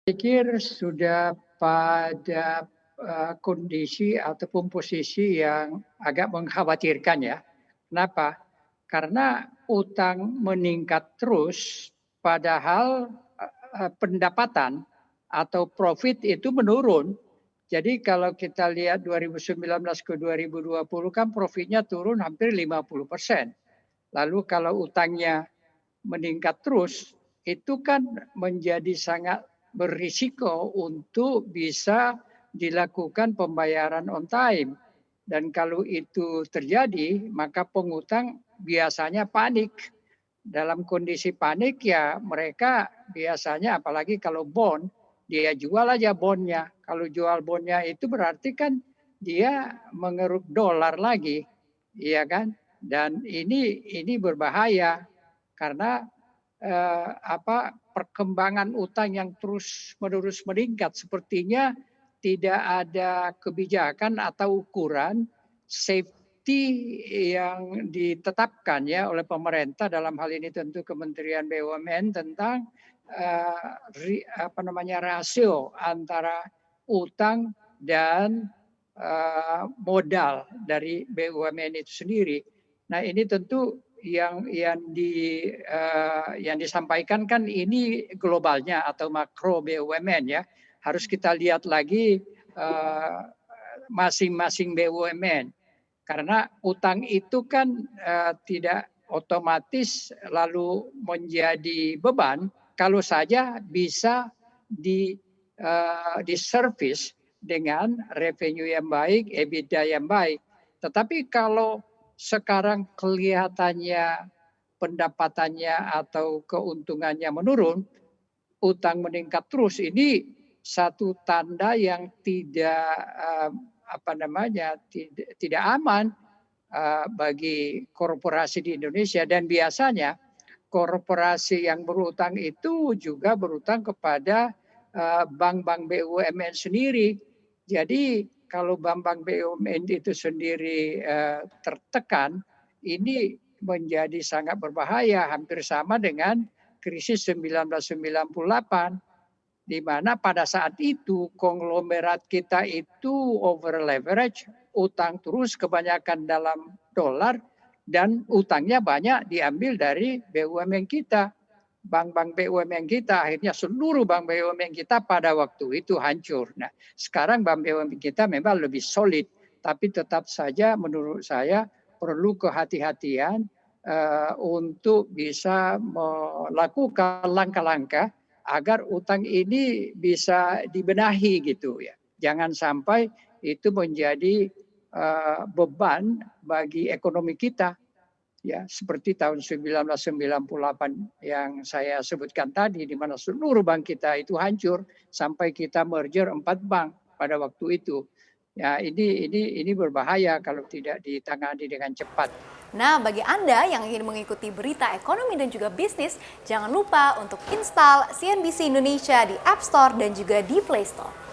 Pikir sudah pada, kondisi ataupun posisi yang agak mengkhawatirkan ya. Kenapa? Karena utang meningkat terus padahal, pendapatan atau profit itu menurun. Jadi kalau kita lihat 2019 ke 2020 kan profitnya turun hampir 50%. Lalu kalau utangnya meningkat terus, itu kan menjadi sangat berisiko untuk bisa dilakukan pembayaran on time. Dan kalau itu terjadi, maka pengutang biasanya panik. Dalam kondisi panik ya mereka biasanya apalagi kalau bond, dia jual aja bondnya. Kalau jual bondnya itu berarti kan dia mengeruk dolar lagi, iya kan? Dan ini berbahaya karena perkembangan utang yang terus-menerus meningkat sepertinya tidak ada kebijakan atau ukuran safety yang ditetapkan ya oleh pemerintah, dalam hal ini tentu Kementerian BUMN, tentang rasio antara utang dan modal dari BUMN itu sendiri. Nah, ini tentu yang disampaikan kan ini globalnya atau makro BUMN ya. Harus kita lihat lagi masing-masing BUMN. Karena utang itu kan tidak otomatis lalu menjadi beban kalau saja bisa diservis dengan revenue yang baik, EBITDA yang baik. Tetapi kalau sekarang kelihatannya pendapatannya atau keuntungannya menurun, utang meningkat terus, ini satu tanda yang tidak aman bagi korporasi di Indonesia. Dan biasanya korporasi yang berutang itu juga berutang kepada bank-bank BUMN sendiri. Jadi kalau bank-bank BUMN itu sendiri tertekan, ini menjadi sangat berbahaya, hampir sama dengan krisis 1998, di mana pada saat itu konglomerat kita itu over leverage, utang terus kebanyakan dalam dolar, dan utangnya banyak diambil dari BUMN kita. Bank-bank BUMN kita, akhirnya seluruh bank BUMN kita pada waktu itu hancur. Nah, sekarang bank BUMN kita memang lebih solid, tapi tetap saja menurut saya perlu kehati-hatian untuk bisa melakukan langkah-langkah agar utang ini bisa dibenahi gitu ya. Jangan sampai itu menjadi beban bagi ekonomi kita. Ya, seperti tahun 1998 yang saya sebutkan tadi, di mana seluruh bank kita itu hancur sampai kita merger 4 bank pada waktu itu. Ya, ini berbahaya kalau tidak ditangani dengan cepat. Nah, bagi Anda yang ingin mengikuti berita ekonomi dan juga bisnis, jangan lupa untuk install CNBC Indonesia di App Store dan juga di Play Store.